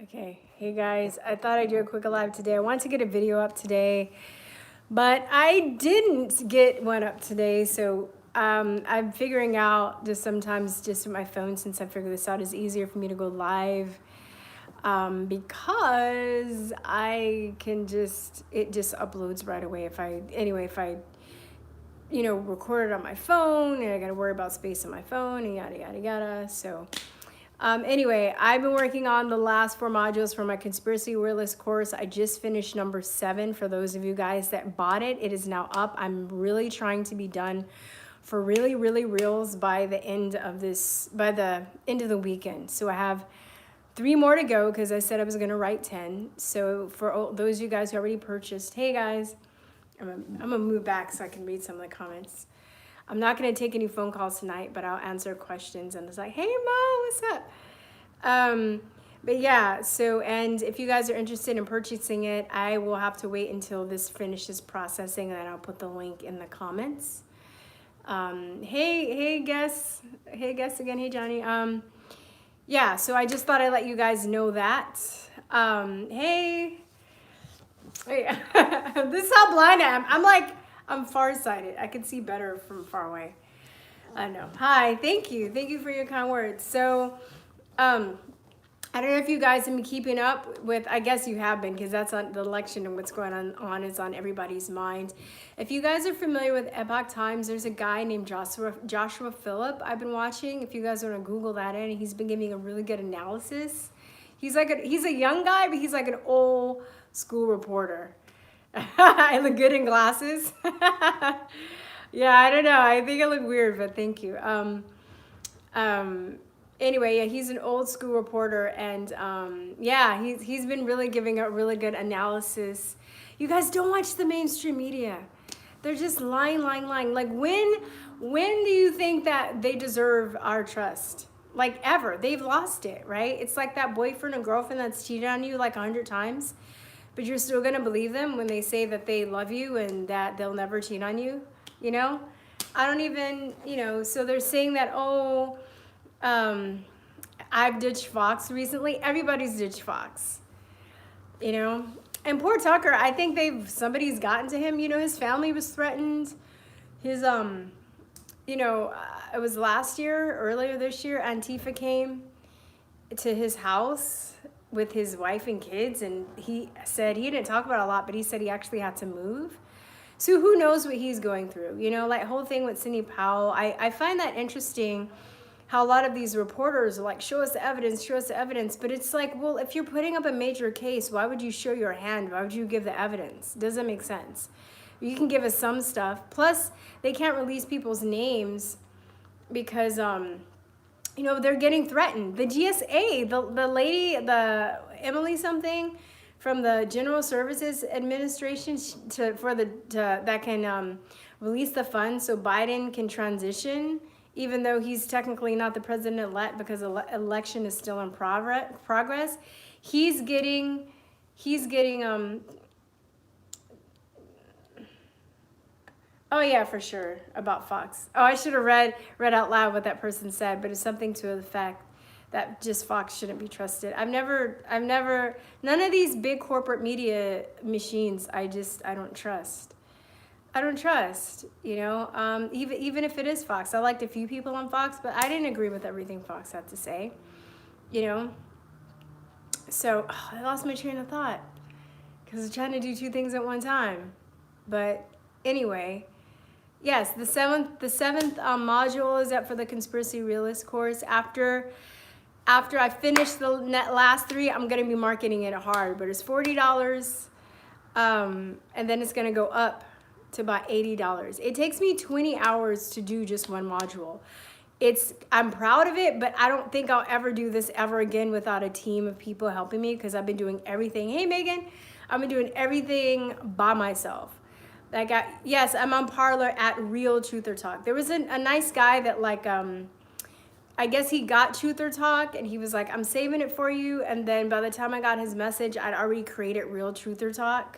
Okay, hey guys, I thought I'd do a quick live today. I wanted to get a video up today, but I didn't get one up today, so I'm figuring out just sometimes just with my phone, since I figured this out, is easier for me to go live because I can it just uploads right away. If I record it on my phone, and I gotta worry about space on my phone and yada, yada, yada, so. Anyway, I've been working on the last 4 modules for my Conspiracy Realist course. I just finished number 7 for those of you guys that bought it. It is now up. I'm really trying to be done for really, really reals by the end of the weekend. So I have 3 more to go because I said I was going to write 10. So for those of you guys who already purchased, hey guys, I'm going to move back so I can read some of the comments. I'm not going to take any phone calls tonight, but I'll answer questions. And it's like, hey, Mo, what's up? But yeah, so, and if you guys are interested in purchasing it, I will have to wait until this finishes processing, and then I'll put the link in the comments. Hey, guess again. Hey, Johnny. Yeah, so I just thought I'd let you guys know that. Hey. This is how blind I am. I'm farsighted. I can see better from far away. I know. Hi, thank you. Thank you for your kind words. So, I don't know if you guys have been keeping up with, I guess you have been, because that's on the election and what's going on is on everybody's mind. If you guys are familiar with Epoch Times, there's a guy named Joshua Phillip I've been watching. If you guys want to Google that in, he's been giving a really good analysis. He's a young guy, but he's like an old school reporter. I look good in glasses. Yeah, I don't know. I think I look weird, but thank you. Anyway, yeah, he's an old school reporter, and yeah, he's been really giving a really good analysis. You guys don't watch the mainstream media. They're just lying. Like when do you think that they deserve our trust? Like ever. They've lost it, right? It's like that boyfriend and girlfriend that's cheated on you like 100 times. But you're still going to believe them when they say that they love you and that they'll never cheat on you, you know? I don't even, so they're saying that, I've ditched Fox recently. Everybody's ditched Fox, And poor Tucker, I think somebody's gotten to him. His family was threatened. His, it was earlier this year, Antifa came to his house with his wife and kids, and he said he didn't talk about it a lot, but he said he actually had to move. So who knows what he's going through, like whole thing with Sidney Powell. I find that interesting how a lot of these reporters are like, show us the evidence, but it's like, well, if you're putting up a major case, why would you show your hand? Why would you give the evidence? Doesn't make sense. You can give us some stuff. Plus, they can't release people's names because they're getting threatened. The GSA, the lady, the Emily something from the General Services Administration that can release the funds so Biden can transition, even though he's technically not the president-elect because the election is still in progress. He's getting oh yeah, for sure, about Fox. Oh, I should have read out loud what that person said, but it's something to the fact that just Fox shouldn't be trusted. I've never, none of these big corporate media machines, I don't trust. I don't trust, even if it is Fox. I liked a few people on Fox, but I didn't agree with everything Fox had to say, So, I lost my train of thought because I'm trying to do 2 things at one time. But anyway, yes, the seventh module is up for the Conspiracy Realist course. After I finish the last 3, I'm going to be marketing it hard, but it's $40, and then it's going to go up to about $80. It takes me 20 hours to do just one module. I'm proud of it, but I don't think I'll ever do this ever again without a team of people helping me, because I've been doing everything. Hey, Megan, I've been doing everything by myself. Yes, I'm on Parler at realtruthertalk. There was a nice guy that I guess he got Truthertalk, and he was like, I'm saving it for you. And then by the time I got his message, I'd already created realtruthertalk.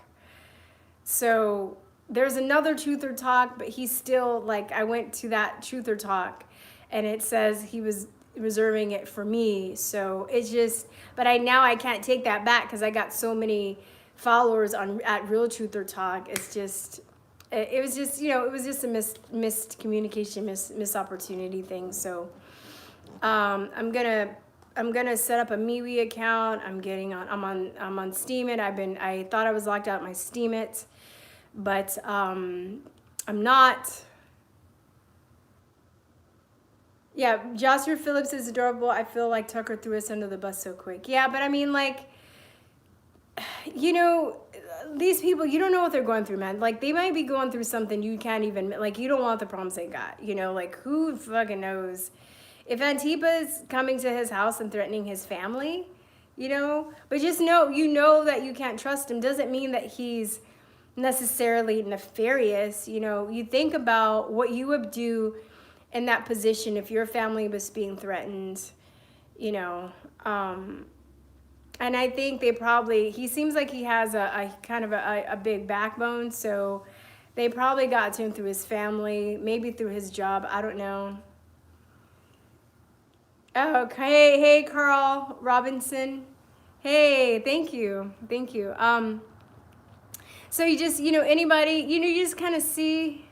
So there's another Truthertalk, but he's still I went to that Truthertalk, and it says reserving it for me. So it's just, but I can't take that back because I got so many followers on at Real Truth or Talk. It's just, it was just, it was just a missed communication, missed opportunity thing. So I'm gonna set up a MeWe account. I'm on Steemit. I thought I was locked out my Steemit, but I'm not. Yeah, Joshua Phillips is adorable. I feel like Tucker threw us under the bus so quick. Yeah, but I mean, like, these people, you don't know what they're going through, man. Like, they might be going through something you can't even, like, you don't want the problems they got, like, who fucking knows? If Antipa's coming to his house and threatening his family, but just know that you can't trust him doesn't mean that he's necessarily nefarious. You think about what you would do in that position if your family was being threatened, and I think he seems like he has a kind of a big backbone, so they probably got to him through his family, maybe through his job, I don't know. Okay, hey Carl Robinson. Hey, thank you. So you just, anybody, you just kind of see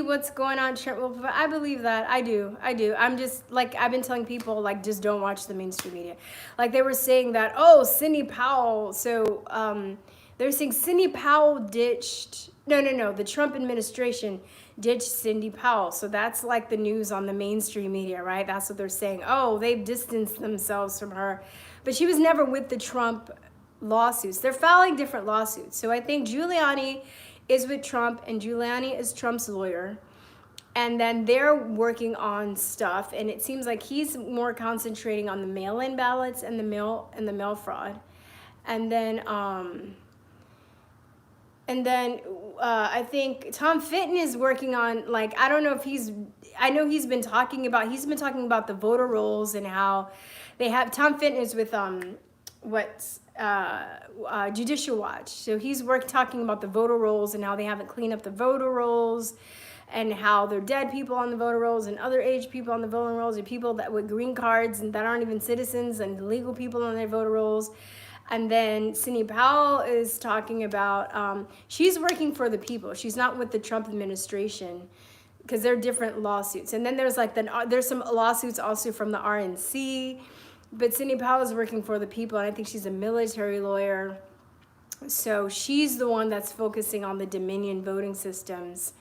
what's going on. I believe that. I do. I'm just, like, I've been telling people, like, just don't watch the mainstream media. Like, they were saying that, Sidney Powell. So they're saying Sidney Powell ditched, no, the Trump administration ditched Sidney Powell. So that's like the news on the mainstream media, right? That's what they're saying. They've distanced themselves from her. But she was never with the Trump lawsuits. They're filing different lawsuits. So I think Giuliani is with Trump, and Giuliani is Trump's lawyer. And then they're working on stuff, and it seems like he's more concentrating on the mail-in ballots and the mail fraud. And then I think Tom Fitton is working on, like, I don't know if I know he's been talking about the voter rolls and how they have, Tom Fitton is with Judicial Watch. So he's talking about the voter rolls and how they haven't cleaned up the voter rolls, and how there are dead people on the voter rolls and other age people on the voter rolls, and people that with green cards and that aren't even citizens, and legal people on their voter rolls. And then Sidney Powell is talking about, she's working for the people. She's not with the Trump administration, because they're different lawsuits. And then there's there's some lawsuits also from the RNC, but Sidney Powell is working for the people, and I think she's a military lawyer. So she's the one that's focusing on the Dominion voting systems.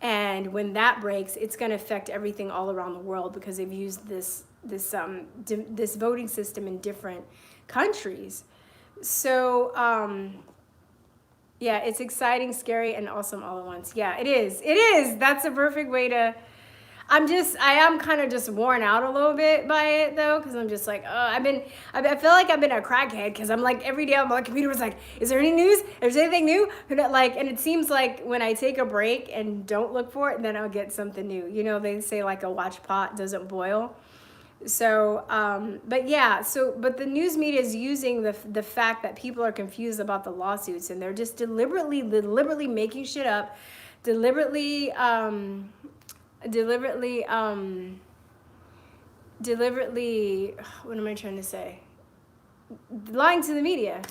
And when that breaks, it's going to affect everything all around the world, because they've used this voting system in different countries. So yeah, it's exciting, scary, and awesome all at once. Yeah, it is. That's a perfect way to. I am kind of just worn out a little bit by it, though, because I'm just like, I feel like I've been a crackhead, because I'm like, every day on my computer was like, is there any news? Is there anything new? And it seems like when I take a break and don't look for it, then I'll get something new. They say, like, a watch pot doesn't boil. So, but the news media is using the fact that people are confused about the lawsuits, and they're just deliberately making shit up, deliberately, what am I trying to say? Lying to the media.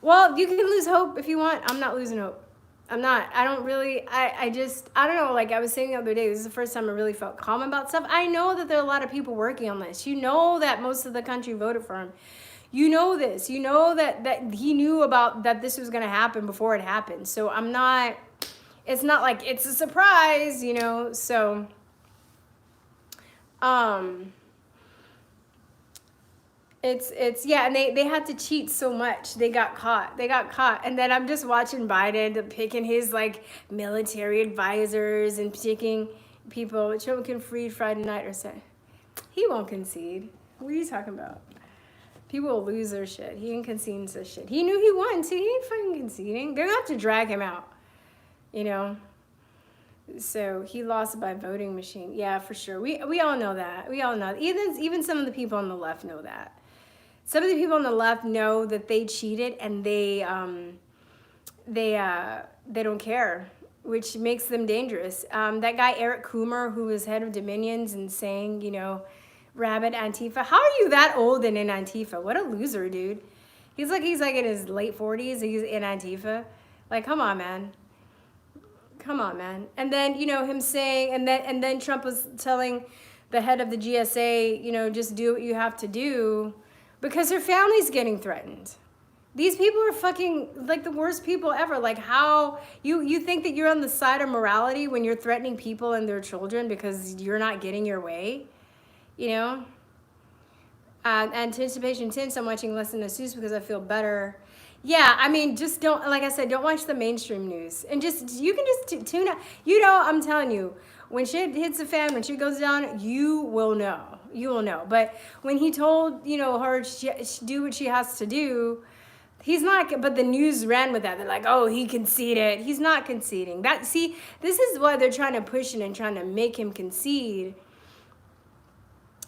Well, you can lose hope if you want. I'm not losing hope. I'm not. I don't really, I don't know, like I was saying the other day, this is the first time I really felt calm about stuff. I know that there are a lot of people working on this. That most of the country voted for him. This. That he knew about that this was going to happen before it happened. So it's not like it's a surprise, so, it's yeah, and they had to cheat so much. They got caught. And then I'm just watching Biden picking his, like, military advisors and picking people. Trump can free Friday night or say. He won't concede. What are you talking about? People will lose their shit. He ain't conceding this shit. He knew he won, too. He ain't fucking conceding. They're gonna have to drag him out. So he lost by voting machine. Yeah, for sure. We all know that. We all know. Even some of the people on the left know that. Some of the people on the left know that they cheated, and they don't care, which makes them dangerous. That guy Eric Coomer, who was head of Dominions and saying, rabid Antifa. How are you that old and in Antifa? What a loser, dude. He's like in his late 40s. He's in Antifa. Like, come on, man. Come on, man. And then, you know, him saying, and then Trump was telling the head of the GSA, you know, just do what you have to do because her family's getting threatened. These people are fucking like the worst people ever. Like, how you think that you're on the side of morality when you're threatening people and their children because you're not getting your way, you know? Anticipation tints, I'm watching less than the news because I feel better. Yeah, I mean, just don't, like I said, don't watch the mainstream news. And just, you can just tune out. You know, I'm telling you, when shit hits the fan, when shit goes down, you will know. You will know. But when he told, you know, her do what she has to do, he's not, but the news ran with that. They're like, oh, he conceded. He's not conceding. See, this is why they're trying to push it and trying to make him concede.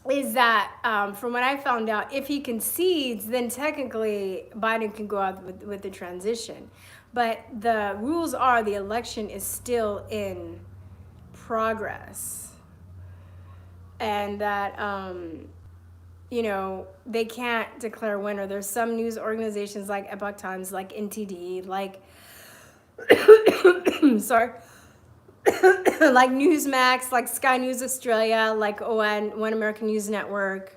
Is that from what I found out, if he concedes, then technically Biden can go out with the transition. But the rules are the election is still in progress. And that, you know, they can't declare winner. There's some news organizations like Epoch Times, like NTD, like, sorry, like Newsmax, like Sky News Australia, like One American News Network,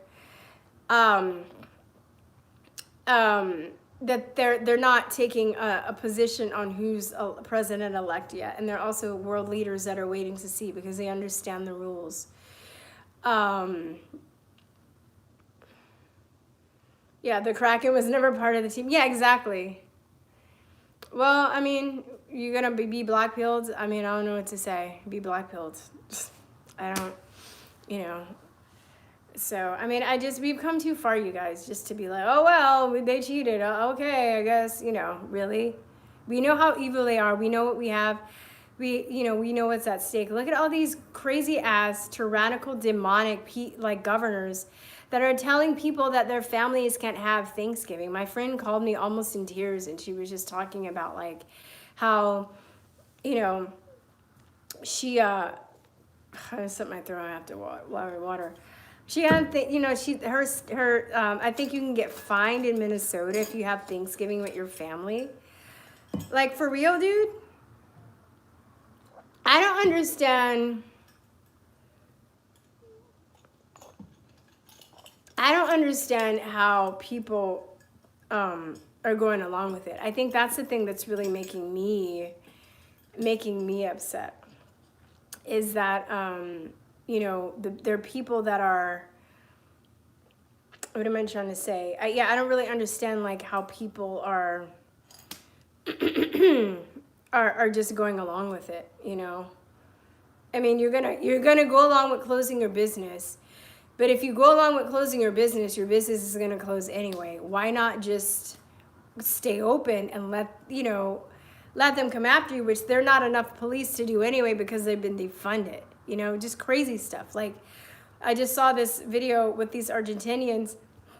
that they're not taking a position on who's a president-elect yet, and they're also world leaders that are waiting to see because they understand the rules. Yeah, the Kraken was never part of the team. Yeah, exactly. Well, I mean, you're gonna be blackpilled. I mean, I don't know what to say. Be blackpilled. I don't, you know. So, I mean, we've come too far, you guys, just to be like, oh, well, they cheated. Okay, I guess, you know, really? We know how evil they are. We know what we have. We know what's at stake. Look at all these crazy ass, tyrannical, demonic, like governors that are telling people that their families can't have Thanksgiving. My friend called me almost in tears, and she was just talking about like how, you know, she I set my throat. I have to water. She had, you know, I think you can get fined in Minnesota if you have Thanksgiving with your family. Like, for real, dude. I don't understand. I don't understand how people are going along with it. I think that's the thing that's really making me upset. Is that you know, there are people that are. What am I trying to say? I don't really understand like how people are are just going along with it. You know, I mean, you're gonna go along with closing your business. But if you go along with closing your business is going to close anyway. Why not just stay open and let them come after you, which they're not enough police to do anyway because they've been defunded. You know, just crazy stuff. Like, I just saw this video with these Argentinians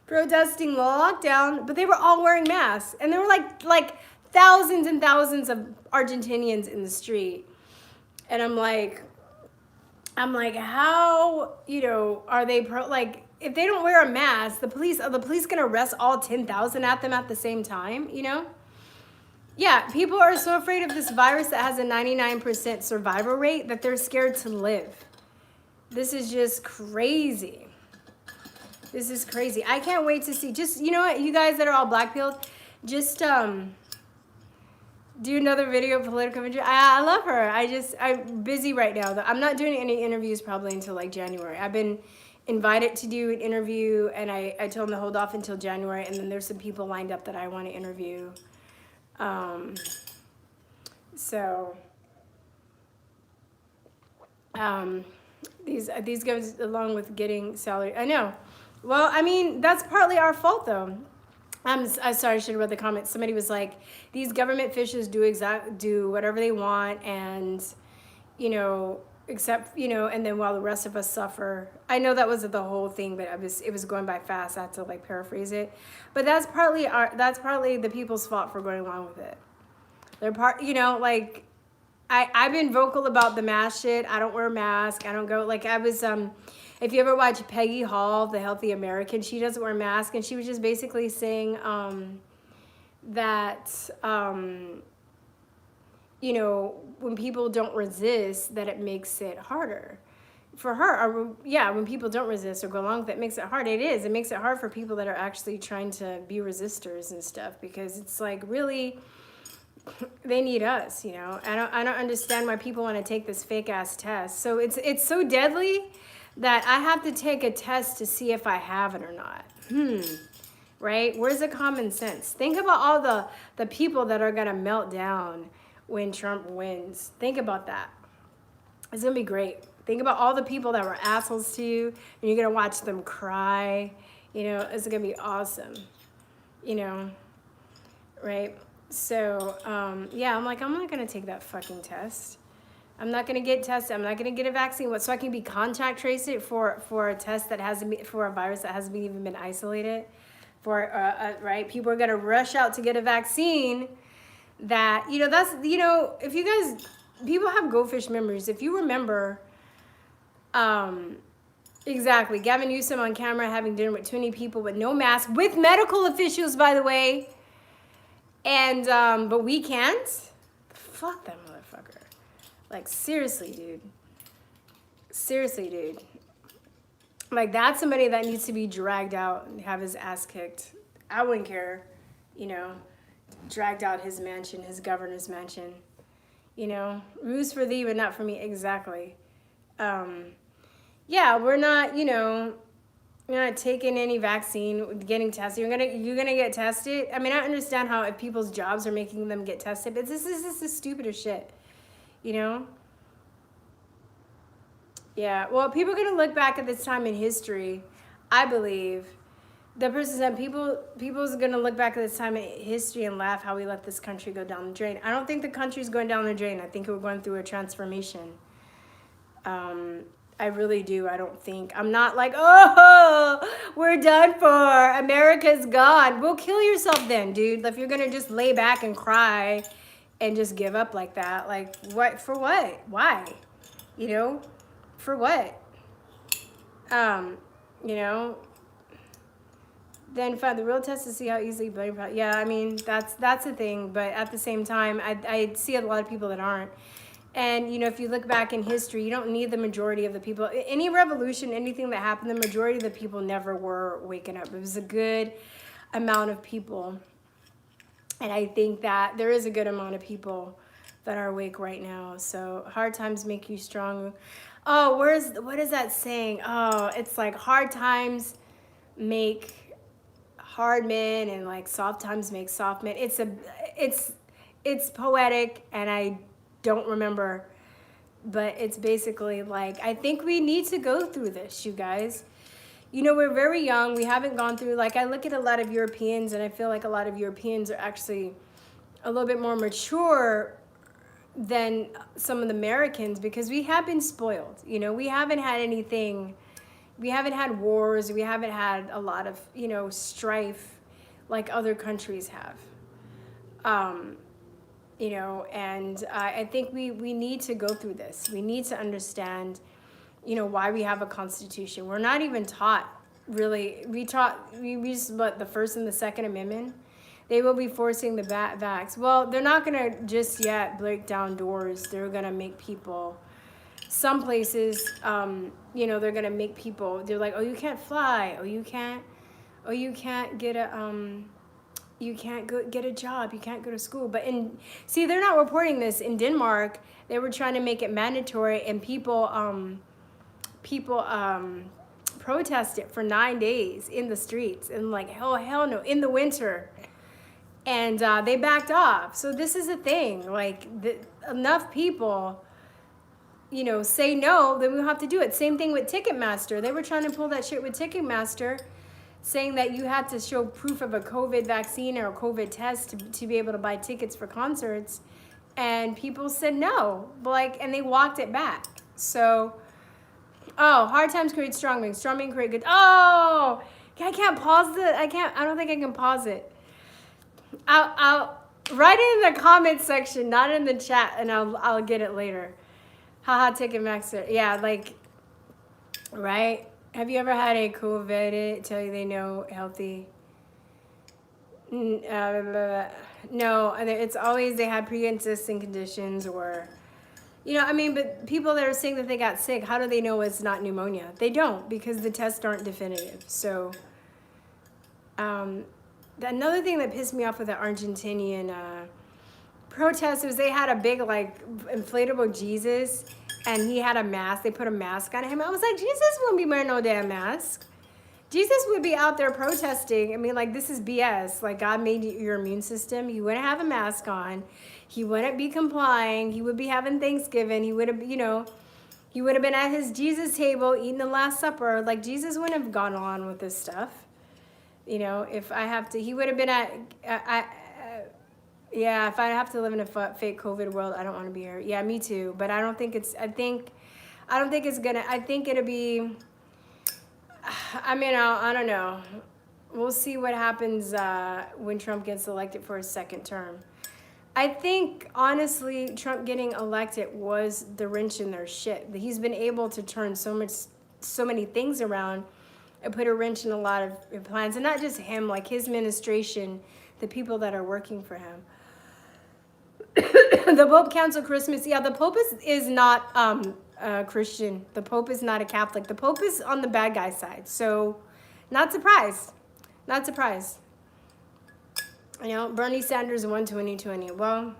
protesting the lockdown, but they were all wearing masks. And there were like thousands and thousands of Argentinians in the street. And I'm like, how, you know, are they if they don't wear a mask, are the police gonna arrest all 10,000 at them at the same time, you know? Yeah, people are so afraid of this virus that has a 99% survival rate that they're scared to live. This is just crazy. This is crazy. I can't wait to see, just, you know what, you guys that are all black-pilled, just, do another video of political interview. I love her. I'm busy right now. I'm not doing any interviews probably until like January. I've been invited to do an interview, and I told them to hold off until January, and then there's some people lined up that I want to interview. These goes along with getting salary. I know. Well, I mean, that's partly our fault though. I'm sorry, I should have read the comments. Somebody was like, these government officials do whatever they want, and, you know, except, you know, and then while the rest of us suffer. I know that wasn't the whole thing, but it was going by fast. I had to like paraphrase it. But that's partly the people's fault for going along with it. They're you know, like, I've been vocal about the mask shit. I don't wear a mask. I don't go, like, I was, If you ever watch Peggy Hall, the Healthy American, she doesn't wear masks, and she was just basically saying that, you know, when people don't resist, that it makes it harder. For her, or, yeah, when people don't resist or go along with it, makes it hard. It is. It makes it hard for people that are actually trying to be resistors and stuff, because it's like, really, they need us, you know. I don't understand why people want to take this fake ass test. So it's so deadly that I have to take a test to see if I have it or not. Right? Where's the common sense? Think about all the people that are gonna melt down when Trump wins. Think about that. It's gonna be great. Think about all the people that were assholes to you, and you're gonna watch them cry. You know, it's gonna be awesome. You know, right? So, yeah, I'm like, I'm not gonna take that fucking test. I'm not gonna get tested. I'm not gonna get a vaccine. So I can be contact traced for a test that hasn't been, for a virus that hasn't even been isolated. For right, people are gonna rush out to get a vaccine. That, you know, that's, you know, if you guys, people have goldfish memories. If you remember. Exactly. Gavin Newsom on camera having dinner with 20 people with no mask, with medical officials, by the way. And, but we can't? Fuck that motherfucker. Like, seriously, dude. Seriously, dude. Like, that's somebody that needs to be dragged out and have his ass kicked. I wouldn't care, you know, dragged out his mansion, his governor's mansion. You know, ruse for thee, but not for me. Exactly. Yeah, we're not, you know, you're not taking any vaccine, getting tested. You're gonna get tested. I mean, I understand how if people's jobs are making them get tested, but this is the stupidest shit, you know? Yeah, well, people are gonna look back at this time in history, I believe. The person said people's gonna look back at this time in history and laugh how we let this country go down the drain. I don't think the country's going down the drain. I think we're going through a transformation. I really do. I don't think. I'm not like, oh, we're done for. America's gone. Well, kill yourself then, dude. If you're going to just lay back and cry and just give up like that, like, what? For what? Why? You know? For what? You know? Then find the real test to see how easily blame. Yeah, I mean, that's the thing. But at the same time, I see a lot of people that aren't. And, you know, if you look back in history, you don't need the majority of the people. Any revolution, anything that happened, the majority of the people never were waking up. It was a good amount of people. And I think that there is a good amount of people that are awake right now. So hard times make you strong. Oh, what is that saying? Oh, it's like hard times make hard men, and like soft times make soft men. It's poetic, and I don't remember, but it's basically like, I think we need to go through this, you guys. You know, we're very young. We haven't gone through, like, I look at a lot of Europeans, and I feel like a lot of Europeans are actually a little bit more mature than some of the Americans, because we have been spoiled. You know, we haven't had anything, we haven't had wars, we haven't had a lot of, you know, strife like other countries have. You know, and I think we need to go through this. We need to understand, you know, why we have a constitution. We're not even taught, really. We just, but the First and the Second Amendment. They will be forcing the vax. Well, they're not going to just yet break down doors. They're going to make people, some places, you know, they're going to make people, they're like, oh, you can't fly. Oh, you can't get a, you can't go get a job, you can't go to school. But see, they're not reporting this. In Denmark, they were trying to make it mandatory, and people protested for 9 days in the streets, and like, hell no, in the winter. And they backed off. So this is a thing, like, enough people, you know, say no, then we'll have to do it. Same thing with Ticketmaster. They were trying to pull that shit with Ticketmaster, saying that you had to show proof of a COVID vaccine or a COVID test to be able to buy tickets for concerts. And people said no, like, and they walked it back. So, oh, hard times create strong men. Strong men create good. Oh, I can't pause it. I don't think I can pause it. I'll write it in the comments section, not in the chat, and I'll get it later. Haha, Ticketmaster. Yeah, like, right? Have you ever had a COVID tell you they know healthy? No, it's always they had pre-existing conditions or, I mean, but people that are saying that they got sick, how do they know it's not pneumonia? They don't because the tests aren't definitive. So, another thing that pissed me off with the Argentinian protest was they had a big like inflatable Jesus, and he had a mask. They put a mask on him. I was like, Jesus wouldn't be wearing no damn mask. Jesus would be out there protesting. I mean, like, this is BS. Like, God made your immune system. He wouldn't have a mask on. He wouldn't be complying. He would be having Thanksgiving. He would have, he would have been at his Jesus table eating the Last Supper. Like, Jesus wouldn't have gone on with this stuff. If I have to, he would have been at, yeah, if I have to live in a fake COVID world, I don't want to be here. Yeah, me too. But I don't think it's gonna, I think it'll be, I mean, I don't know. We'll see what happens when Trump gets elected for his second term. I think, honestly, Trump getting elected was the wrench in their shit. He's been able to turn so many things around and put a wrench in a lot of plans. And not just him, like his administration, the people that are working for him. The Pope canceled Christmas. Yeah, the Pope is not Christian. The Pope is not a Catholic. The Pope is on the bad guy side. So, not surprised. Not surprised. Bernie Sanders won 2020. Well,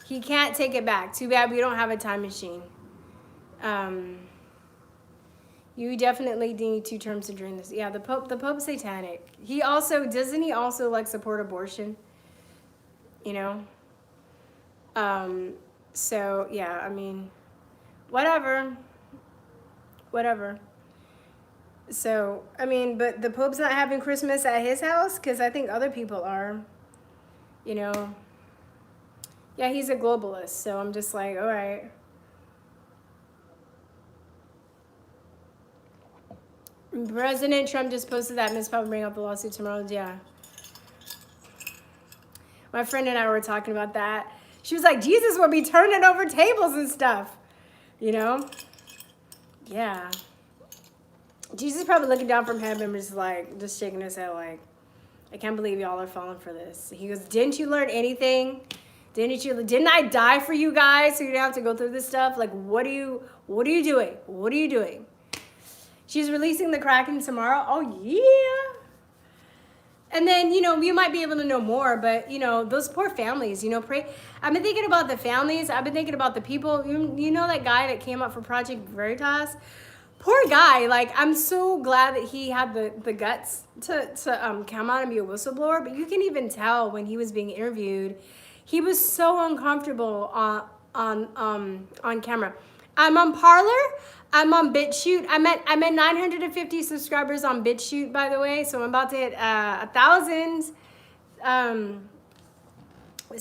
he can't take it back. Too bad we don't have a time machine. You definitely need 2 terms to drain this. Yeah, the Pope's satanic. Doesn't he also like support abortion? So yeah, I mean, whatever. So, I mean, but the Pope's not having Christmas at his house because I think other people are, Yeah, he's a globalist. So I'm just like, all right. President Trump just posted that Miss Papa bring up the lawsuit tomorrow. Yeah. My friend and I were talking about that. She was like, Jesus will be turning over tables and stuff. Yeah. Jesus probably looking down from heaven, just shaking his head like, I can't believe y'all are falling for this. He goes, didn't you learn anything? Didn't I die for you guys so you don't have to go through this stuff? Like, what are you doing? What are you doing? She's releasing the Kraken tomorrow. Oh, yeah. And then, you might be able to know more, but, those poor families, pray. I've been thinking about the families. I've been thinking about the people. You know that guy that came up for Project Veritas? Poor guy. Like, I'm so glad that he had the guts to come out and be a whistleblower. But you can even tell when he was being interviewed, he was so uncomfortable on camera. I'm on Parler. I'm on Chute. I'm at 950 subscribers on Chute, by the way. So I'm about to hit 1,000. What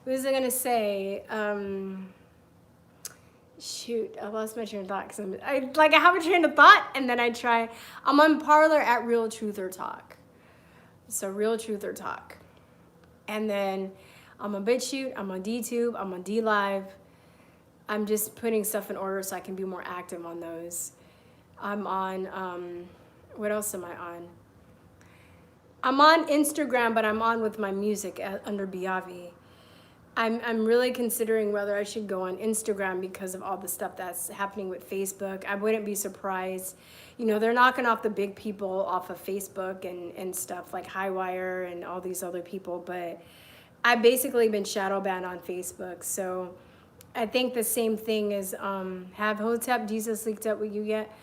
was I gonna say? Shoot, I lost my train of thought because I have a train of thought and then I'm on Parler at realtruthertalk. So realtruthertalk. And then I'm on Chute, I'm on DTUBE, I'm on DLive. I'm just putting stuff in order so I can be more active on those. I'm on, what else am I on? I'm on Instagram, but I'm on with my music under Biavi. I'm really considering whether I should go on Instagram because of all the stuff that's happening with Facebook. I wouldn't be surprised. They're knocking off the big people off of Facebook and stuff like Highwire and all these other people. But I've basically been shadow banned on Facebook. So I think the same thing is, have Hotep Jesus leaked up with you yet?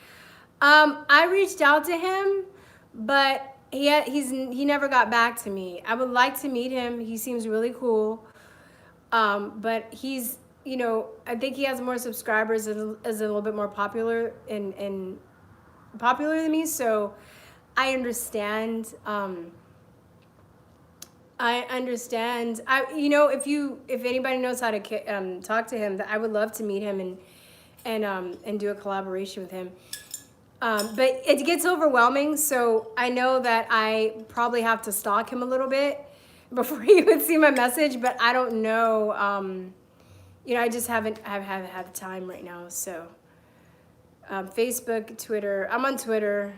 I reached out to him, but he never got back to me. I would like to meet him. He seems really cool. But he's, I think he has more subscribers and is a little bit more popular and popular than me. So I understand. If anybody knows how to talk to him, I would love to meet him and do a collaboration with him. But it gets overwhelming, so I know that I probably have to stalk him a little bit before he would see my message. But I don't know. I just haven't had time right now. So Facebook, Twitter. I'm on Twitter.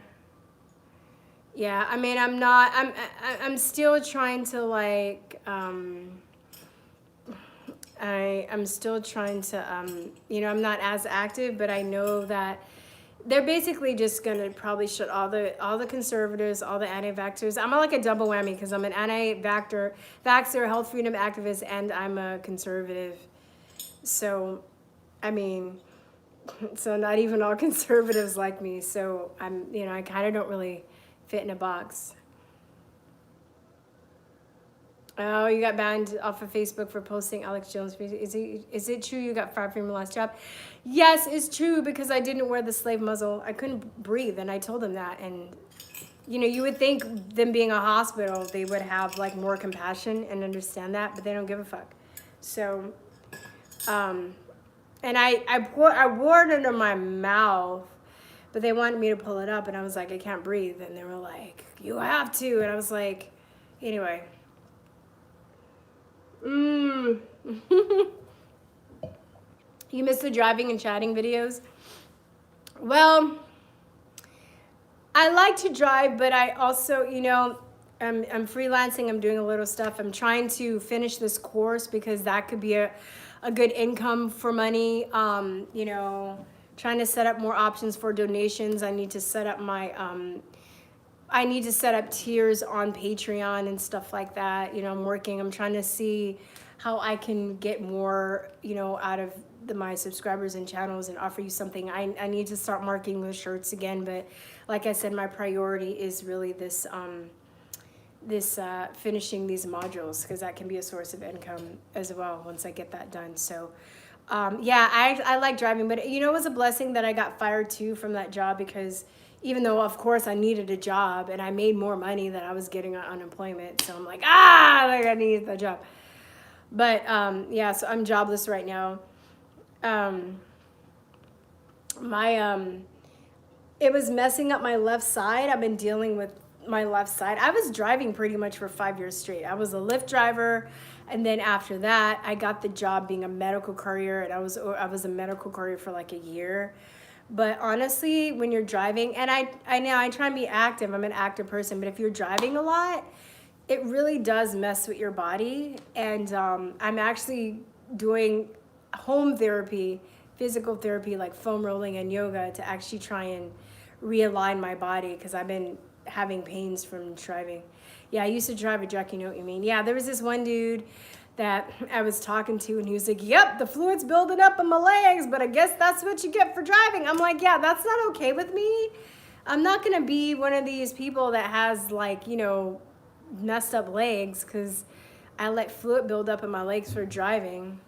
Yeah, I mean, I'm still trying to like, I'm still trying to, you know, I'm not as active, but I know that they're basically just gonna probably shut all the conservatives, all the anti-vaxxers. I'm like a double whammy because I'm an vaxxer, health freedom activist, and I'm a conservative. So, I mean, so not even all conservatives like me. So I'm, you know, I kind of don't really fit in a box. Oh, you got banned off of Facebook for posting Alex Jones. Is it true you got fired from your last job? Yes, it's true because I didn't wear the slave muzzle. I couldn't breathe, and I told them that. And you know, you would think them being a hospital, they would have like more compassion and understand that, but they don't give a fuck. So, and I wore it under my mouth, but they wanted me to pull it up, and I was like, I can't breathe, and they were like, you have to, and I was like, anyway. You miss the driving and chatting videos? Well, I like to drive, but I also, you know, I'm freelancing. I'm doing a little stuff. I'm trying to finish this course because that could be a good income for money. You know, trying to set up more options for donations. I need to set up my I need to set up tiers on Patreon and stuff like that. You know, I'm trying to see how I can get more, you know, out of my subscribers and channels and offer you something. I need to start marketing those shirts again. But like I said, my priority is really this, finishing these modules because that can be a source of income as well once I get that done. So, yeah, I like driving. But, you know, it was a blessing that I got fired too from that job because even though, of course, I needed a job and I made more money than I was getting on unemployment. So I'm like, like I need the job. But, yeah, so I'm jobless right now. It was messing up my left side. I've been dealing with my left side. I was driving pretty much for 5 years straight. I was a Lyft driver. And then after that, I got the job being a medical courier. And I was a medical courier for like a year. But honestly, when you're driving, and I know I try and be active. I'm an active person. But if you're driving a lot, it really does mess with your body. And I'm actually doing home therapy, physical therapy, like foam rolling and yoga to actually try and realign my body because I've been having pains from driving. Yeah, I used to drive a truck, you know what you mean. Yeah, there was this one dude that I was talking to and he was like, yep, the fluid's building up in my legs, but I guess that's what you get for driving. I'm like, yeah, that's not okay with me. I'm not gonna be one of these people that has like, you know, messed up legs because I let fluid build up in my legs for driving.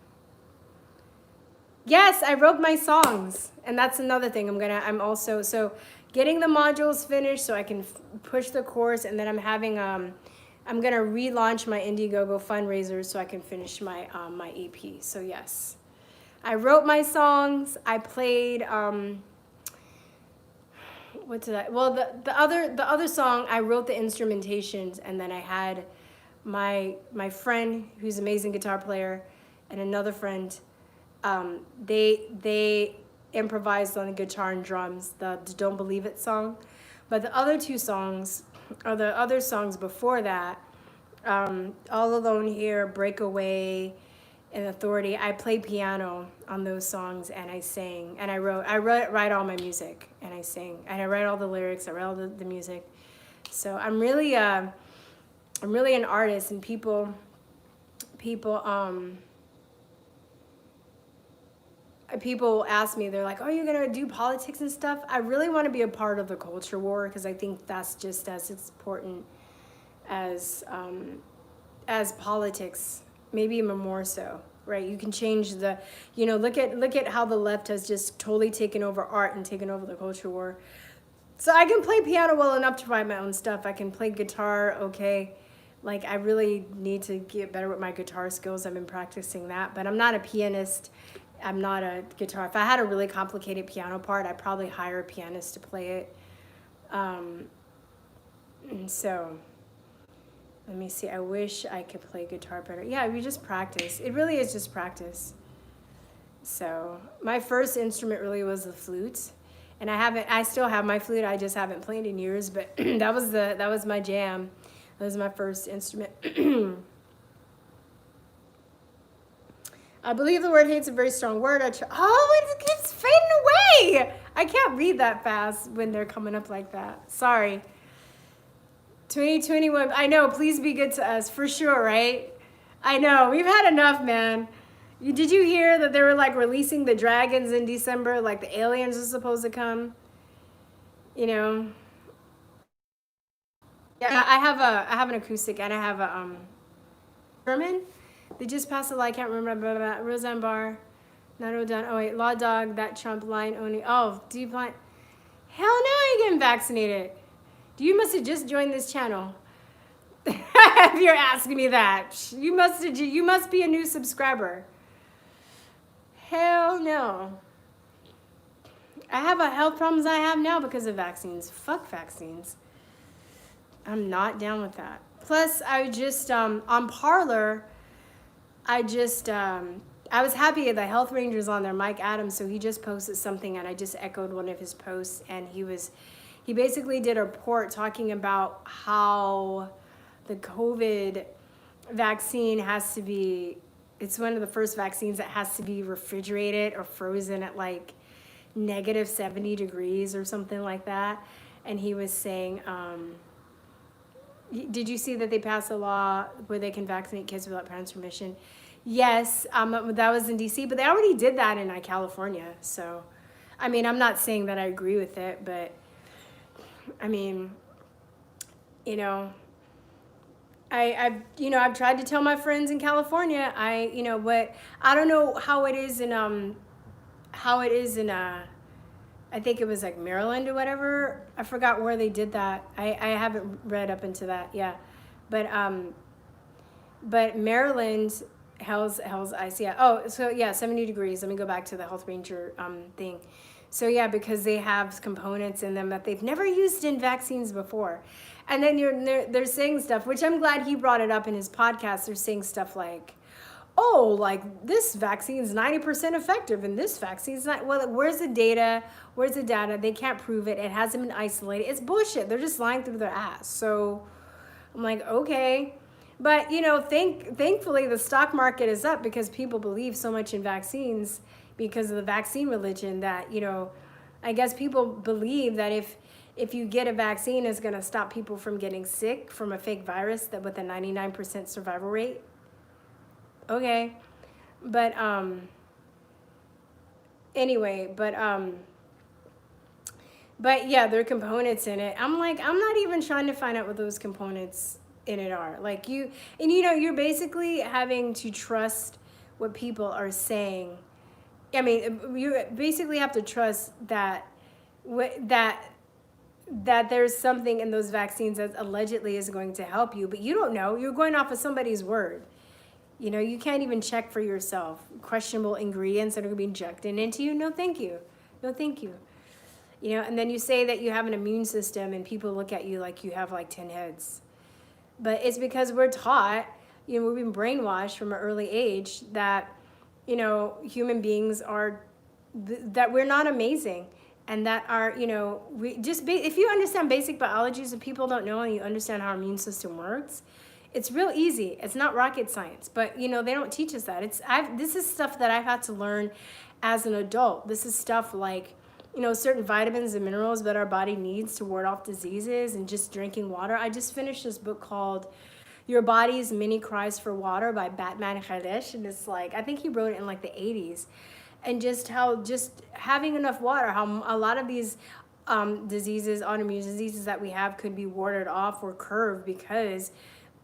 Yes, I wrote my songs, and that's another thing. I'm also, so getting the modules finished so I can push the course, and then I'm having, I'm gonna relaunch my Indiegogo fundraiser so I can finish my my EP. So yes, I wrote my songs. I played, what did I? Well, the other song I wrote the instrumentations, and then I had my friend who's an amazing guitar player, and another friend. They improvised on the guitar and drums, the Don't Believe It song. But the other two songs, or the other songs before that, All Alone Here, Breakaway, and Authority, I played piano on those songs and I sang. And I write all my music and I sing. And I write all the lyrics, I write all the music. So I'm really an artist, and people ask me, they're like, oh, you're going to do politics and stuff? I really want to be a part of the culture war because I think that's just as important as politics, maybe even more so, right? You can change the, you know, look at how the left has just totally taken over art and taken over the culture war. So I can play piano well enough to write my own stuff. I can play guitar, okay. Like, I really need to get better with my guitar skills. I've been practicing that, but I'm not a pianist. I'm not a guitar. If I had a really complicated piano part, I'd probably hire a pianist to play it. And so, let me see. I wish I could play guitar better. Yeah, we just practice. It really is just practice. So, my first instrument really was the flute. And I still have my flute. I just haven't played in years, but that was my jam. That was my first instrument. I believe the word hate's a very strong word. It keeps fading away. I can't read that fast when they're coming up like that. Sorry. 2021. I know. Please be good to us for sure, right? I know. We've had enough, man. Did you hear that they were like releasing the dragons in December? Like the aliens are supposed to come. You know. Yeah, I have an acoustic and I have a German. They just passed a law. I can't remember. Roseanne Barr. Not O'Donnell. Oh wait, Law Dog. That Trump line only. Oh, do you plan? Hell no, I ain't getting vaccinated. You must have just joined this channel. If you're asking me that, you must be a new subscriber. Hell no. I have a health problems I have now because of vaccines. Fuck vaccines. I'm not down with that. Plus, I just on Parler, I was happy the health ranger's on there, Mike Adams. So he just posted something, and I just echoed one of his posts, and he basically did a report talking about how the COVID vaccine has to be. It's one of the first vaccines that has to be refrigerated or frozen at like negative 70 degrees or something like that. And he was saying, did you see that they passed a law where they can vaccinate kids without parents' permission? Yes, that was in DC, but they already did that in California. So, I mean, I'm not saying that I agree with it, but I mean, you know, I've tried to tell my friends in California, but I don't know how it is in I think it was like Maryland or whatever. I forgot where they did that. I haven't read up into that. Yeah. But Maryland, hell's ice. Yeah. Oh, so yeah, 70 degrees. Let me go back to the health ranger thing. So yeah, because they have components in them that they've never used in vaccines before. And then they're saying stuff, which I'm glad he brought it up in his podcast. They're saying stuff like, oh, like this vaccine is 90% effective and this vaccine is not. Well, where's the data? Where's the data? They can't prove it. It hasn't been isolated. It's bullshit. They're just lying through their ass. So I'm like, okay. But, thankfully the stock market is up because people believe so much in vaccines because of the vaccine religion that, I guess people believe that if you get a vaccine, it's going to stop people from getting sick from a fake virus that with a 99% survival rate. Okay. But anyway, but yeah, there are components in it. I'm like, I'm not even trying to find out what those components in it are. Like you're basically having to trust what people are saying. I mean, you basically have to trust that there's something in those vaccines that allegedly is going to help you, but you don't know. You're going off of somebody's word. You can't even check for yourself. Questionable ingredients that are going to be injected into you. No, thank you. No, thank you. And then you say that you have an immune system and people look at you like you have like 10 heads. But it's because we're taught, we've been brainwashed from an early age that, human beings are, that we're not amazing. And that are, if you understand basic biology, so people don't know and you understand how our immune system works, it's real easy. It's not rocket science, but they don't teach us that. This is stuff that I've had to learn as an adult. This is stuff like, certain vitamins and minerals that our body needs to ward off diseases and just drinking water. I just finished this book called Your Body's Many Cries for Water by Batman Khadesh. And it's like, I think he wrote it in like the 80s. And just how just having enough water, how a lot of these diseases, autoimmune diseases that we have could be warded off or curbed because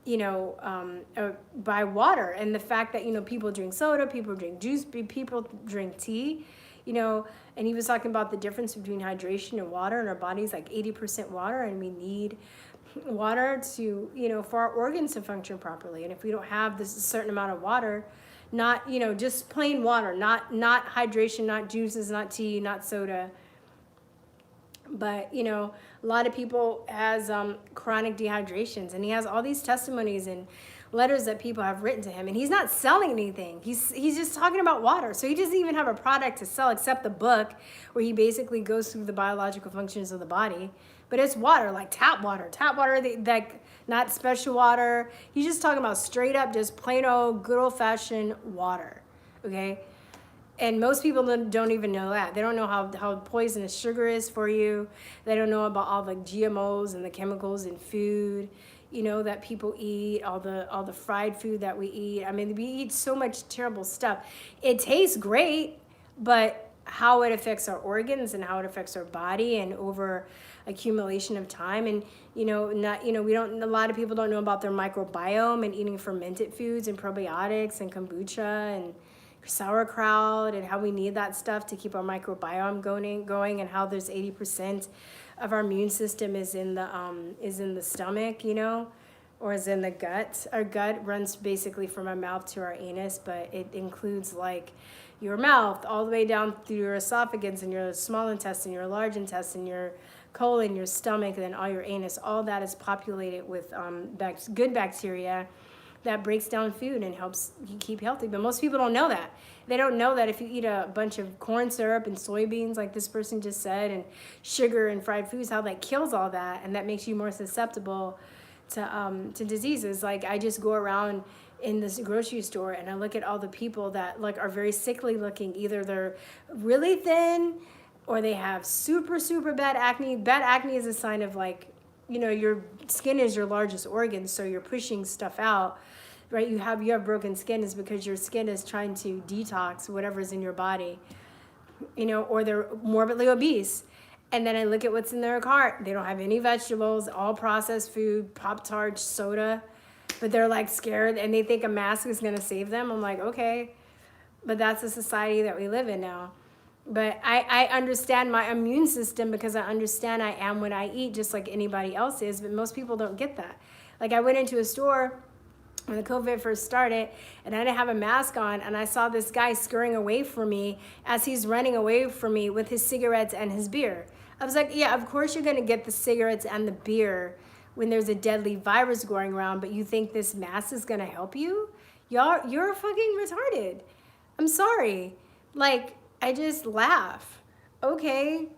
by water. And the fact that, people drink soda, people drink juice, people drink tea, and he was talking about the difference between hydration and water, and our body's like 80% water, and we need water to, for our organs to function properly. And if we don't have this certain amount of water, not, just plain water, not hydration, not juices, not tea, not soda, But, you know, a lot of people has chronic dehydrations, and he has all these testimonies and letters that people have written to him, and he's not selling anything. He's just talking about water. So he doesn't even have a product to sell except the book where he basically goes through the biological functions of the body. But it's water, like tap water, that not special water. He's just talking about straight up, just plain old, good old fashioned water. Okay. And most people don't even know that. They don't know how poisonous sugar is for you. They don't know about all the GMOs and the chemicals in food, you know, that people eat, all the fried food that we eat. I mean, we eat so much terrible stuff. It tastes great, but how it affects our organs and how it affects our body and over accumulation of time. And, you know, a lot of people don't know about their microbiome and eating fermented foods and probiotics and kombucha and sauerkraut and how we need that stuff to keep our microbiome going, and how there's 80% of our immune system is in the stomach, you know, or is in the gut. Our gut runs basically from our mouth to our anus, but it includes like your mouth all the way down through your esophagus and your small intestine, your large intestine, your colon, your stomach, and then all your anus. All that is populated with good bacteria that breaks down food and helps you keep healthy. But most people don't know that. They don't know that if you eat a bunch of corn syrup and soybeans, like this person just said, and sugar and fried foods, how that kills all that, and that makes you more susceptible to diseases. Like, I just go around in this grocery store and I look at all the people that like are very sickly looking. Either they're really thin or they have super, super bad acne. Bad acne is a sign of like, you know, your skin is your largest organ, so you're pushing stuff out, right? You have broken skin is because your skin is trying to detox whatever's in your body, you know, or they're morbidly obese. And then I look at what's in their cart. They don't have any vegetables, all processed food, Pop-Tarts, soda, but they're like scared and they think a mask is going to save them. I'm like, okay, but that's the society that we live in now. But I understand my immune system because I understand I am what I eat, just like anybody else is. But most people don't get that. Like, I went into a store when the COVID first started and I didn't have a mask on, and I saw this guy scurrying away from me as he's running away from me with his cigarettes and his beer. I was like, yeah, of course you're going to get the cigarettes and the beer when there's a deadly virus going around, but you think this mask is going to help you? You're fucking retarded. I'm sorry. Like, I just laugh. Okay,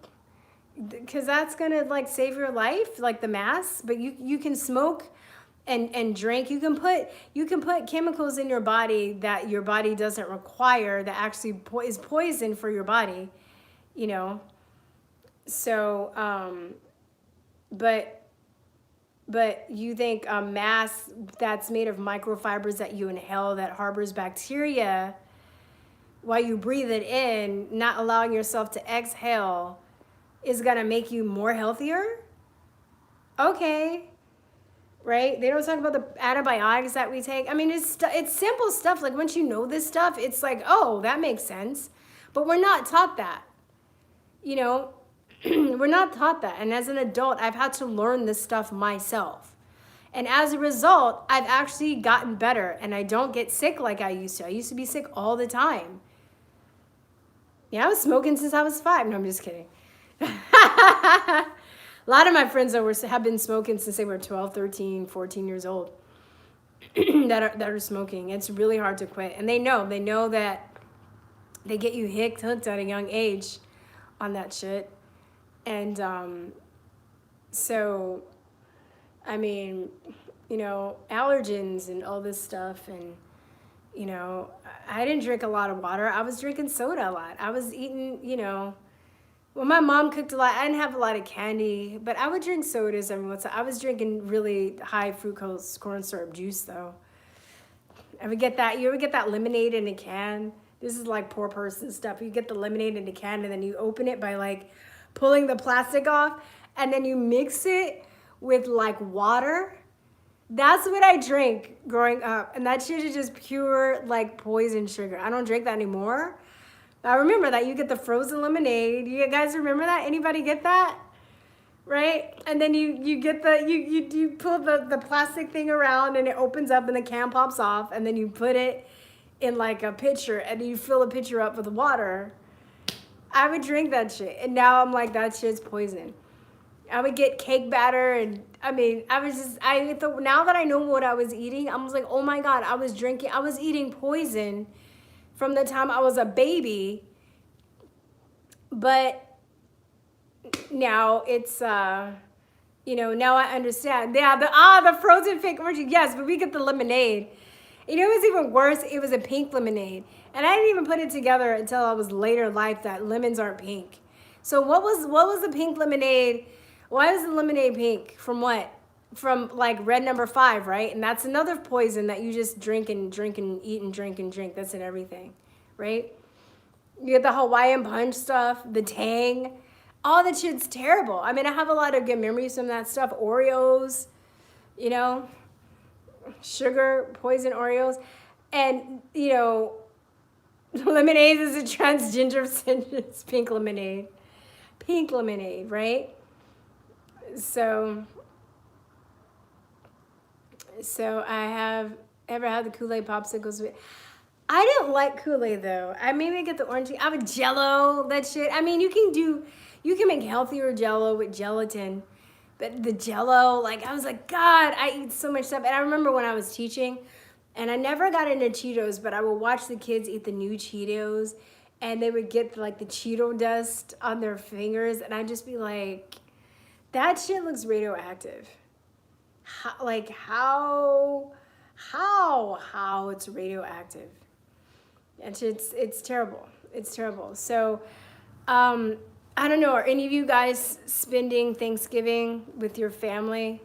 because that's gonna like save your life, like the mask. But you can smoke and drink. You can put chemicals in your body that your body doesn't require, that actually is poison for your body, you know. So but you think a mask that's made of microfibers that you inhale that harbors bacteria while you breathe it in, not allowing yourself to exhale, is gonna make you more healthier? Okay, right? They don't talk about the antibiotics that we take. I mean, it's simple stuff. Like, once you know this stuff, it's like, oh, that makes sense. But we're not taught that, you know? We're not taught that. And as an adult, I've had to learn this stuff myself. And as a result, I've actually gotten better, and I don't get sick like I used to. I used to be sick all the time. Yeah, I was smoking since I was 5. No, I'm just kidding. A lot of my friends have been smoking since they were 12, 13, 14 years old that are smoking. It's really hard to quit. And they know that they get you hooked at a young age on that shit. And so, I mean, you know, allergens and all this stuff. And, you know, I didn't drink a lot of water. I was drinking soda a lot. I was eating, you know, well, my mom cooked a lot. I didn't have a lot of candy, but I would drink sodas every once in a while. I was drinking really high fructose corn syrup juice, though. I would get that. You ever get that lemonade in a can? This is like poor person stuff. You get the lemonade in a can, and then you open it by like pulling the plastic off, and then you mix it with like water. That's what I drank growing up, and that shit is just pure like poison sugar. I don't drink that anymore. I remember that. You get the frozen lemonade. You guys remember that? Anybody get that? Right? And then you get you pull the plastic thing around, and it opens up and the can pops off, and then you put it in like a pitcher, and you fill the pitcher up with water. I would drink that shit. And now I'm like, that shit's poison. I would get cake batter, and I mean, now that I know what I was eating, I was like, oh my God, I was eating poison from the time I was a baby. But now it's, now I understand. Yeah, the frozen fake orange, yes, but we get the lemonade. You know, it was even worse. It was a pink lemonade. And I didn't even put it together until I was later in life that lemons aren't pink. So what was the pink lemonade? Why was the lemonade pink? From what? From like red number 5, right? And that's another poison that you just drink and eat and drink and drink. That's in everything, right? You get the Hawaiian punch stuff, the Tang. All that shit's terrible. I mean, I have a lot of good memories from that stuff. Oreos, sugar, poison Oreos. And, lemonade is a transgender sentence. Pink lemonade. Pink lemonade, right? So I have ever had the Kool-Aid popsicles with. I didn't like Kool-Aid though. I maybe get the orange. I have a Jello, that shit. I mean, you can make healthier Jello with gelatin, but the Jello, like I was like, God, I eat so much stuff. And I remember when I was teaching, and I never got into Cheetos, but I would watch the kids eat the new Cheetos, and they would get like the Cheeto dust on their fingers, and I'd just be like, that shit looks radioactive. How it's radioactive. And it's terrible. It's terrible. So, I don't know. Are any of you guys spending Thanksgiving with your family?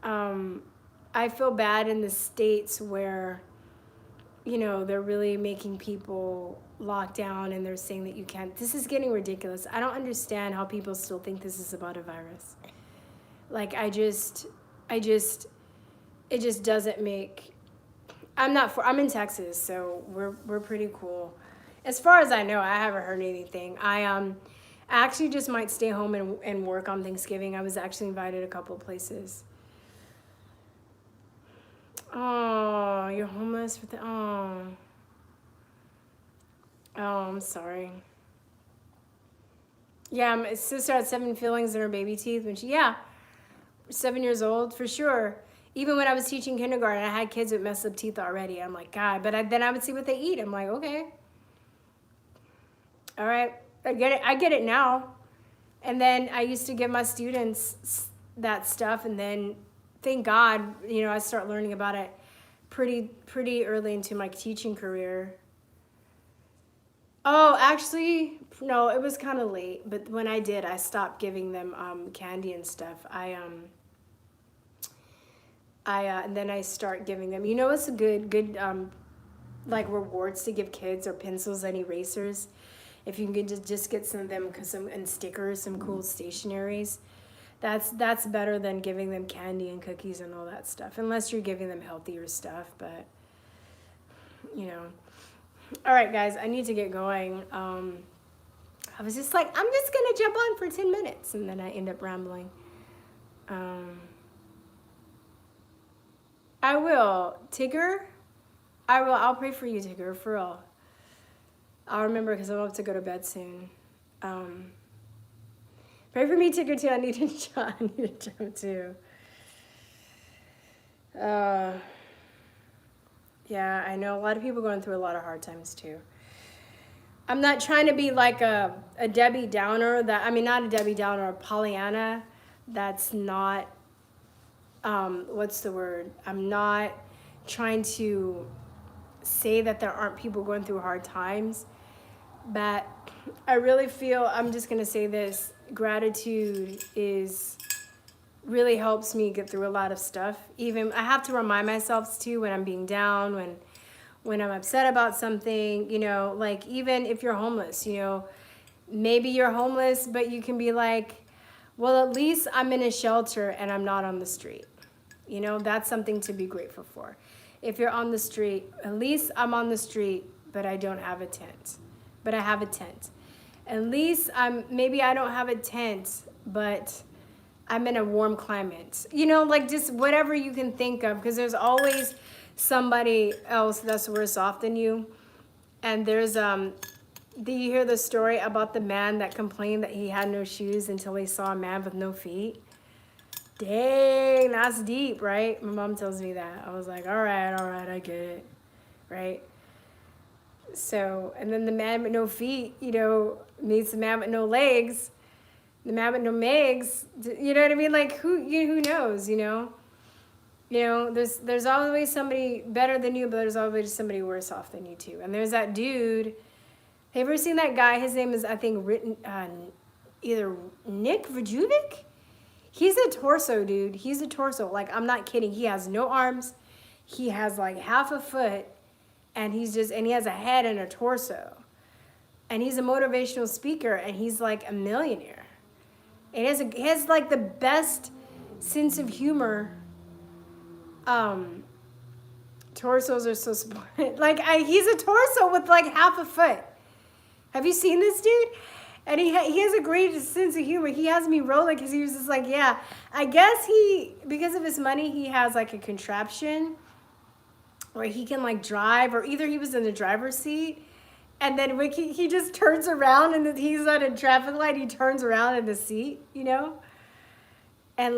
I feel bad in the states where, they're really making people lock down and they're saying that you can't. This is getting ridiculous. I don't understand how people still think this is about a virus. Like, it just doesn't make. I'm in Texas, so we're pretty cool. As far as I know, I haven't heard anything. I actually just might stay home and work on Thanksgiving. I was actually invited a couple of places. Oh, you're homeless with oh, I'm sorry. Yeah, my sister had 7 fillings in her baby teeth when 7 years old, for sure. Even when I was teaching kindergarten, I had kids with messed up teeth already. I'm like, God, but then I would see what they eat. I'm like, okay. All right, I get it now. And then I used to give my students that stuff, and then thank God, I start learning about it pretty early into my teaching career. Oh, actually, no, it was kind of late. But when I did, I stopped giving them candy and stuff. And then I start giving them. It's a good like rewards to give kids or pencils and erasers. If you can just get some of them and stickers, some cool stationaries. That's better than giving them candy and cookies and all that stuff. Unless you're giving them healthier stuff, but All right, guys, I need to get going. I was just like, I'm just gonna jump on for 10 minutes, and then I end up rambling. I will. Tigger? I will. I'll pray for you, Tigger, for real. I'll remember because I'm about to go to bed soon. Pray for me, Tigger, too. I need a job, too. Yeah, I know a lot of people going through a lot of hard times, too. I'm not trying to be like a Debbie Downer. Not a Debbie Downer, a Pollyanna. That's not, what's the word? I'm not trying to say that there aren't people going through hard times. But I really feel, I'm just going to say this, gratitude really helps me get through a lot of stuff. Even I have to remind myself too when I'm being down, when I'm upset about something, like even if you're homeless, maybe you're homeless, but you can be like, well, at least I'm in a shelter and I'm not on the street. That's something to be grateful for. If you're on the street, at least I'm on the street, but I don't have a tent. But I have a tent. At least maybe I don't have a tent, but I'm in a warm climate. Like just whatever you can think of, because there's always somebody else that's worse off than you. And there's Do you hear the story about the man that complained that he had no shoes until he saw a man with no feet? Dang, that's deep, right? My mom tells me that. I was like, all right, I get it, right? So, and then the man with no feet, you know, meets the man with no legs. The man with no legs, you know what I mean? Like, who knows, you know? You know, there's always somebody better than you, but there's always somebody worse off than you too. And there's that dude. Have you ever seen that guy? His name is, I think, either Nick Vujicic. He's a torso, dude. He's a torso. Like, I'm not kidding. He has no arms. He has like half a foot, and he has a head and a torso. And he's a motivational speaker, and he's like a millionaire. And he has like the best sense of humor. Torsos are so smart. Like, he's a torso with like half a foot. Have you seen this dude? And he has a great sense of humor. He has me rolling because he was just like, yeah. I guess because of his money, he has like a contraption where he can like drive, or either he was in the driver's seat, and then when he just turns around and he's at a traffic light, he turns around in the seat, you know? And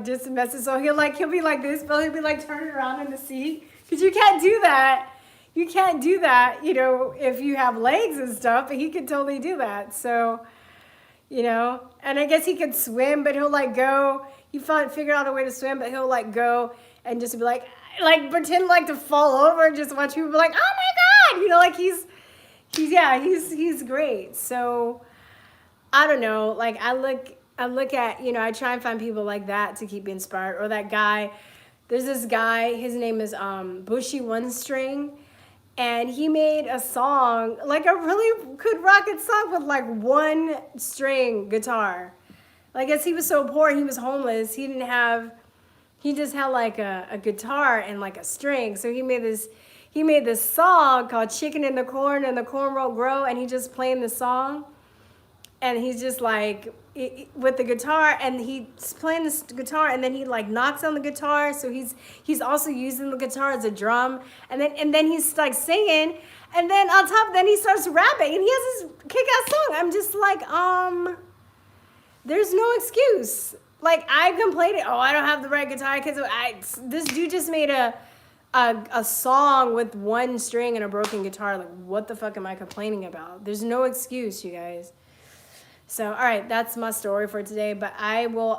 just messes. So he'll be like this, but he'll be like turning around in the seat. Because you can't do that. You can't do that, you know, if you have legs and stuff, but he could totally do that. So, you know, and I guess he could swim, but he'll like go, figure out a way to swim, but he'll like go and just be like pretend like to fall over and just watch people be like, oh my God, you know, like he's great. So I don't know, like I look at, you know, I try and find people like that to keep me inspired. Or that guy, there's this guy, his name is Bushy One String. And he made a song, like a really good rocket song with like one string guitar. Like, as he was so poor, he was homeless. He just had like a guitar and like a string. So he made this song called Chicken in the Corn and the Corn Won't Grow. And he just playing the song. And he's just like, with the guitar, and he's playing this guitar, and then he like knocks on the guitar, so he's also using the guitar as a drum, and then he's like singing, and then on top, then he starts rapping, and he has this kick-ass song. I'm just like, there's no excuse. Like, I complained, I don't have the right guitar, because this dude just made a song with one string and a broken guitar. Like, what the fuck am I complaining about? There's no excuse, you guys. So, all right, that's my story for today. But I will,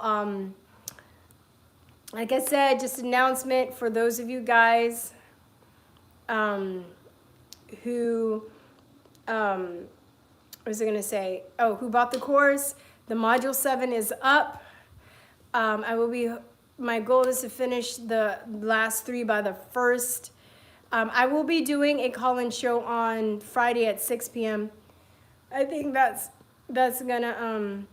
like I said, just an announcement for those of you guys who, what was I going to say? Oh, who bought the course. The Module 7 is up. My goal is to finish the last 3 by the 1st. I will be doing a call-in show on Friday at 6 p.m. I think that's gonna,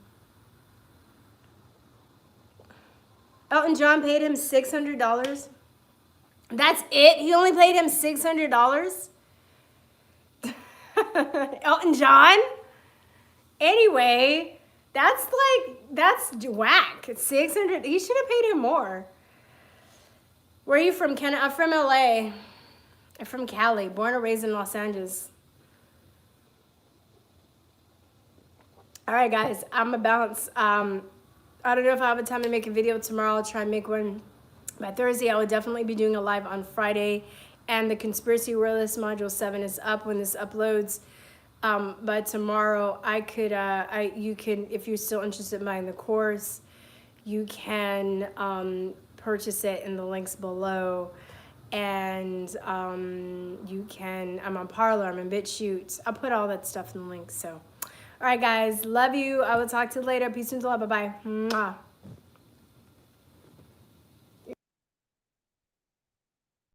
Elton John paid him $600. That's it? He only paid him $600? Elton John? Anyway, that's whack. 600, he should have paid him more. Where are you from, Ken? I'm from LA. I'm from Cali, born and raised in Los Angeles. All right, guys, I'm a bounce. I don't know if I have a time to make a video tomorrow. I'll try and make one by Thursday. I will definitely be doing a live on Friday. And the Conspiracy Realist Module 7 is up when this uploads. But tomorrow, you can, if you're still interested in buying the course, you can purchase it in the links below. And I'm on Parler, I'm in Chute. I'll put all that stuff in the links, so. All right, guys, love you. I will talk to you later. Peace and love. Bye-bye.